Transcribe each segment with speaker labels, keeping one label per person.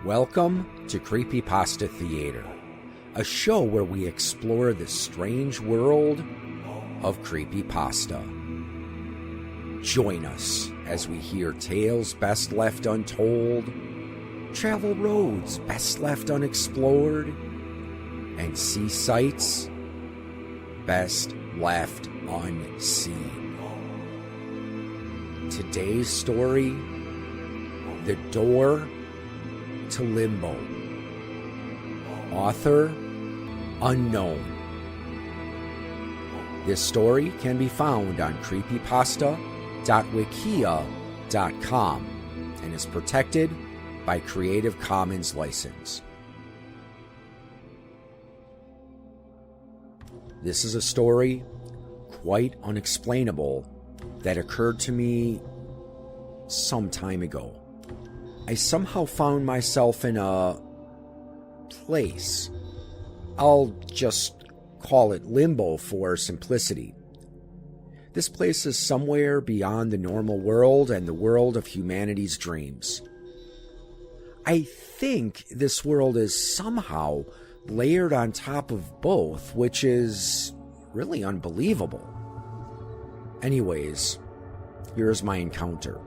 Speaker 1: Welcome to Creepypasta Theater, a show where we explore the strange world of creepypasta. Join us as we hear tales best left untold, travel roads best left unexplored, and see sights best left unseen. Today's story, The Door to Limbo. Author unknown. This story can be found on creepypasta.wikia.com and is protected by Creative Commons license. This is a story quite unexplainable that occurred to me some time ago. I somehow found myself in a place. I'll just call it Limbo for simplicity. This place is somewhere beyond the normal world and the world of humanity's dreams. I think this world is somehow layered on top of both, which is really unbelievable. Anyways, here's my encounter,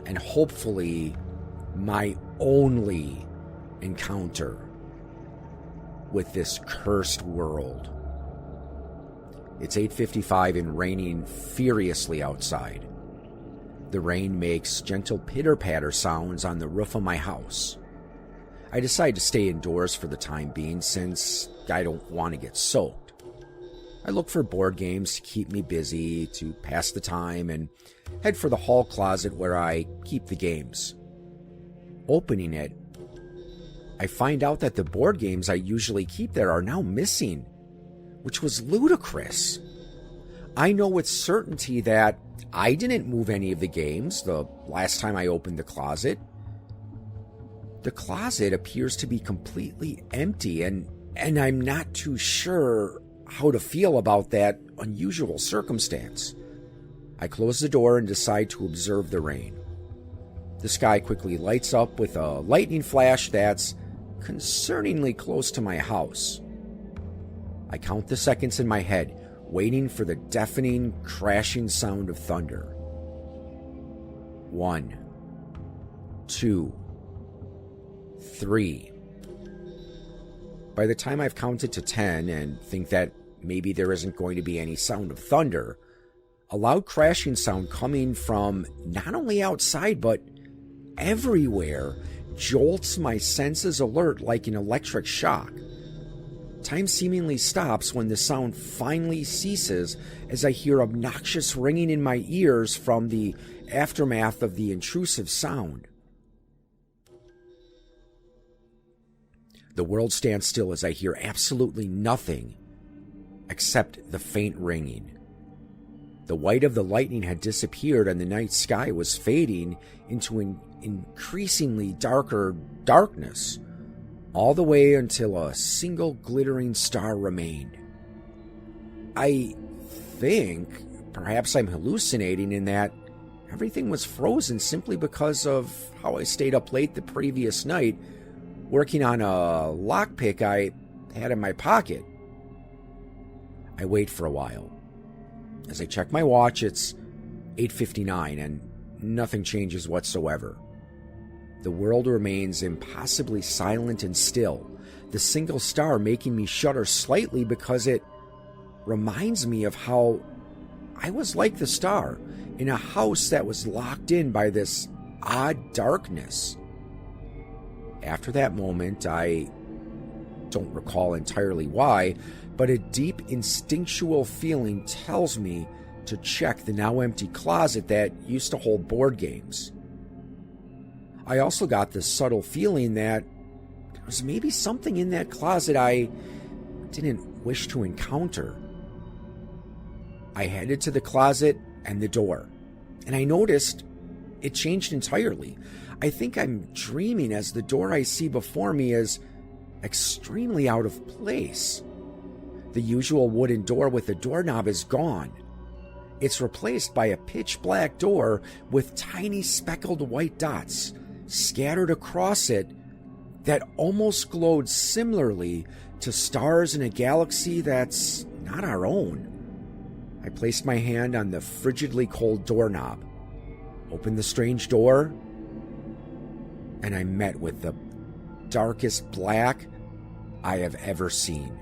Speaker 1: and hopefully my only encounter with this cursed world. It's 8:55 and raining furiously outside. The rain makes gentle pitter-patter sounds on the roof of my house. I decide to stay indoors for the time being since I don't want to get soaked. I look for board games to keep me busy, to pass the time, and head for the hall closet where I keep the games. Opening it, I find out that the board games I usually keep there are now missing, which was ludicrous. I know with certainty that I didn't move any of the games the last time I opened the closet. The closet appears to be completely empty, and I'm not too sure how to feel about that unusual circumstance. I close the door and decide to observe the rain. The sky quickly lights up with a lightning flash that's concerningly close to my house. I count the seconds in my head, waiting for the deafening, crashing sound of thunder. 1, 2, 3. By the time I've counted to 10 and think that maybe there isn't going to be any sound of thunder, a loud crashing sound coming from not only outside but everywhere jolts my senses alert like an electric shock. Time seemingly stops when the sound finally ceases as I hear obnoxious ringing in my ears from the aftermath of the intrusive sound. The world stands still as I hear absolutely nothing except the faint ringing. The white of the lightning had disappeared and the night sky was fading into an increasingly darker darkness, all the way until a single glittering star remained. I think perhaps I'm hallucinating in that everything was frozen simply because of how I stayed up late the previous night working on a lockpick I had in my pocket. I wait for a while. As I check my watch, it's 8:59 and nothing changes whatsoever. The world remains impossibly silent and still, the single star making me shudder slightly because it reminds me of how I was like the star in a house that was locked in by this odd darkness. After that moment, I don't recall entirely why, but a deep instinctual feeling tells me to check the now empty closet that used to hold board games. I also got this subtle feeling that there was maybe something in that closet I didn't wish to encounter. I headed to the closet and the door, and I noticed it changed entirely. I think I'm dreaming as the door I see before me is extremely out of place. The usual wooden door with the doorknob is gone. It's replaced by a pitch black door with tiny speckled white dots scattered across it that almost glowed similarly to stars in a galaxy that's not our own. I placed my hand on the frigidly cold doorknob, opened the strange door, and I met with the darkest black I have ever seen.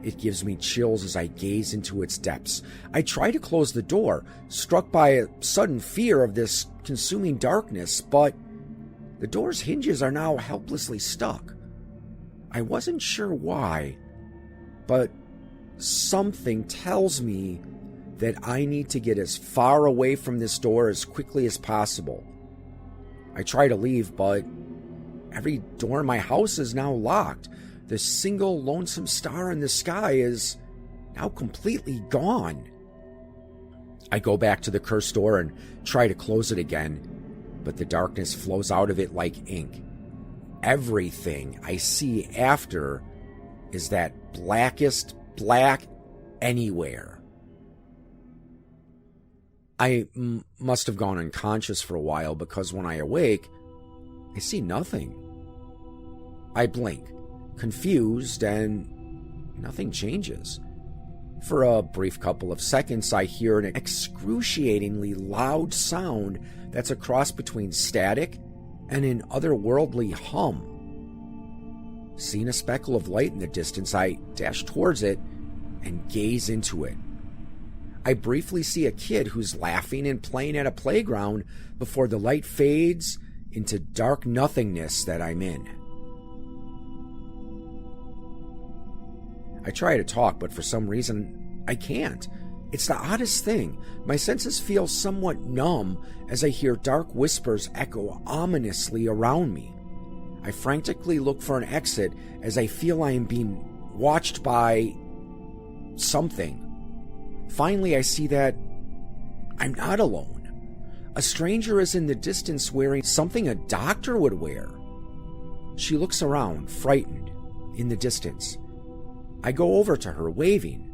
Speaker 1: It gives me chills as I gaze into its depths. I try to close the door, struck by a sudden fear of this consuming darkness, but the door's hinges are now helplessly stuck. I wasn't sure why, but something tells me that I need to get as far away from this door as quickly as possible. I try to leave, but every door in my house is now locked. The single lonesome star in the sky is now completely gone. I go back to the cursed door and try to close it again, but the darkness flows out of it like ink. Everything I see after is that blackest black anywhere. I must have gone unconscious for a while, because when I awake, I see nothing. I blink, confused, and nothing changes. For a brief couple of seconds, I hear an excruciatingly loud sound that's a cross between static and an otherworldly hum. Seeing a speckle of light in the distance, I dash towards it and gaze into it. I briefly see a kid who's laughing and playing at a playground before the light fades into dark nothingness that I'm in. I try to talk, but for some reason, I can't. It's the oddest thing. My senses feel somewhat numb as I hear dark whispers echo ominously around me. I frantically look for an exit as I feel I am being watched by something. Finally, I see that I'm not alone. A stranger is in the distance wearing something a doctor would wear. She looks around, frightened, in the distance. I go over to her, waving.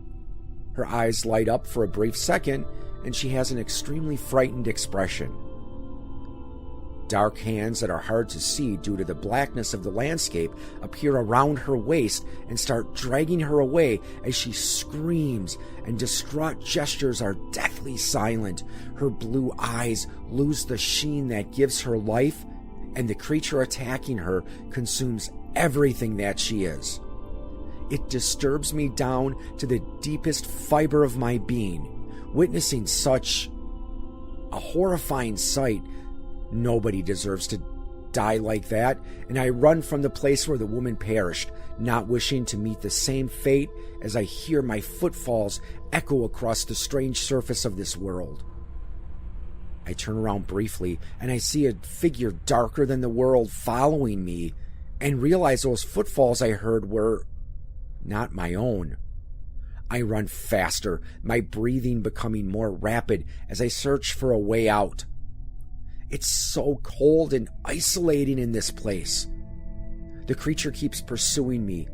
Speaker 1: Her eyes light up for a brief second, and she has an extremely frightened expression. Dark hands that are hard to see due to the blackness of the landscape appear around her waist and start dragging her away as she screams, and distraught gestures are deathly silent. Her blue eyes lose the sheen that gives her life, and the creature attacking her consumes everything that she is. It disturbs me down to the deepest fiber of my being. Witnessing such a horrifying sight, nobody deserves to die like that, and I run from the place where the woman perished, not wishing to meet the same fate as I hear my footfalls echo across the strange surface of this world. I turn around briefly, and I see a figure darker than the world following me, and realize those footfalls I heard were not my own. I run faster, my breathing becoming more rapid as I search for a way out. It's so cold and isolating in this place. The creature keeps pursuing me,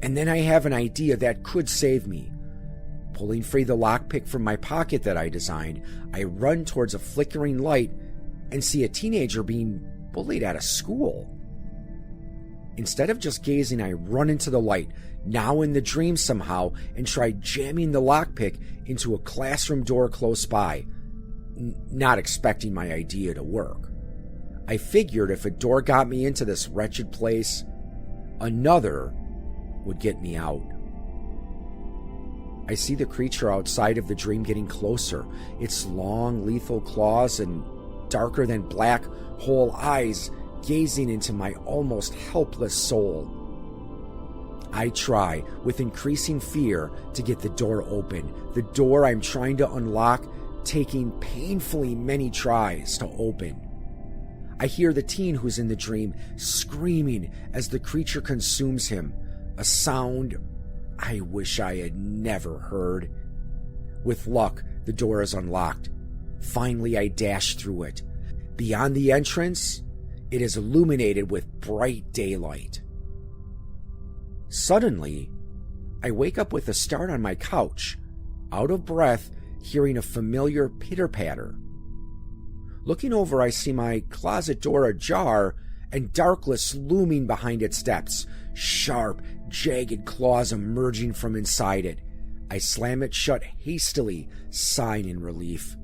Speaker 1: and then I have an idea that could save me. Pulling free the lockpick from my pocket that I designed, I run towards a flickering light and see a teenager being bullied at a school. Instead of just gazing, I run into the light, now in the dream somehow, and try jamming the lockpick into a classroom door close by, not expecting my idea to work. I figured if a door got me into this wretched place, another would get me out. I see the creature outside of the dream getting closer, its long, lethal claws and darker than black whole eyes gazing into my almost helpless soul. I try, with increasing fear, to get the door open, the door I'm trying to unlock taking painfully many tries to open. I hear the teen who's in the dream screaming as the creature consumes him, a sound I wish I had never heard. With luck, the door is unlocked. Finally, I dash through it. Beyond the entrance, it is illuminated with bright daylight. Suddenly, I wake up with a start on my couch, out of breath, hearing a familiar pitter-patter. Looking over, I see my closet door ajar and darkness looming behind its depths, sharp, jagged claws emerging from inside it. I slam it shut hastily, sighing in relief.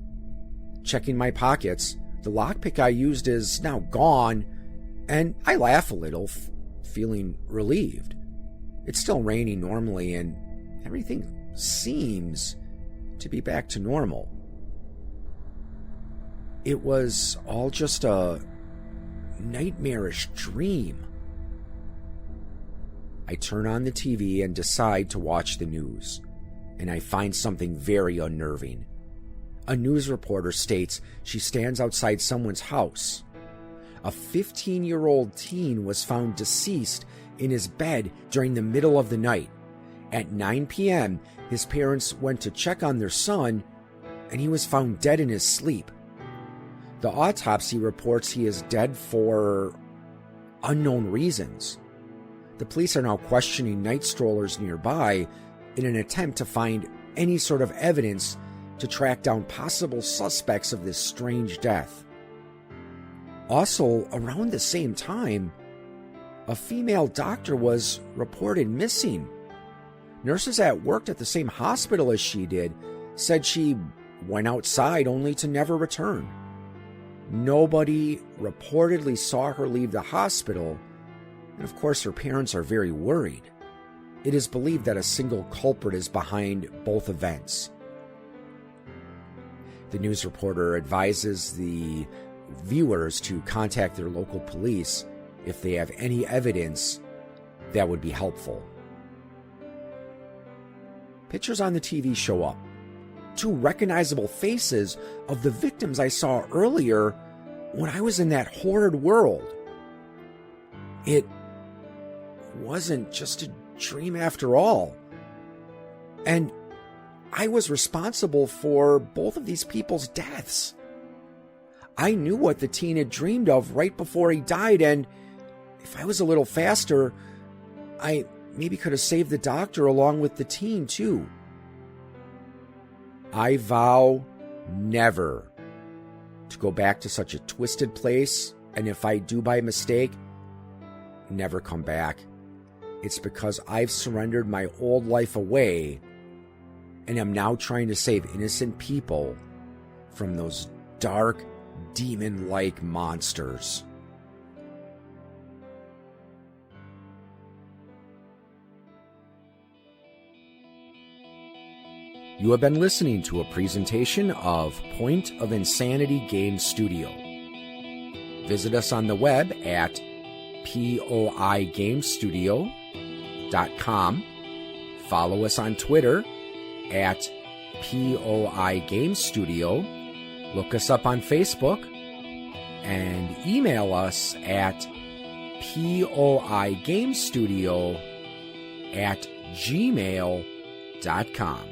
Speaker 1: Checking my pockets, the lockpick I used is now gone, and I laugh a little, feeling relieved. It's still raining normally, and everything seems to be back to normal. It was all just a nightmarish dream. I turn on the TV and decide to watch the news, and I find something very unnerving. A news reporter states she stands outside someone's house. A 15-year-old teen was found deceased in his bed during the middle of the night. At 9 p.m., his parents went to check on their son, and he was found dead in his sleep. The autopsy reports he is dead for unknown reasons. The police are now questioning night strollers nearby in an attempt to find any sort of evidence to track down possible suspects of this strange death. Also, around the same time, a female doctor was reported missing. Nurses that worked at the same hospital as she did said she went outside only to never return. Nobody reportedly saw her leave the hospital, and of course her parents are very worried. It is believed that a single culprit is behind both events. The news reporter advises the viewers to contact their local police if they have any evidence that would be helpful. Pictures on the TV show up. 2 recognizable faces of the victims I saw earlier when I was in that horrid world. It wasn't just a dream after all. And I was responsible for both of these people's deaths. I knew what the teen had dreamed of right before he died, and if I was a little faster, I maybe could have saved the doctor along with the teen too. I vow never to go back to such a twisted place, and if I do by mistake, never come back. It's because I've surrendered my old life away and am now trying to save innocent people from those dark, demon-like monsters. You have been listening to a presentation of Point of Insanity Game Studio. Visit us on the web at poigamestudio.com. Follow us on Twitter at poigamestudio. Look us up on Facebook and email us at poigamestudio@gmail.com.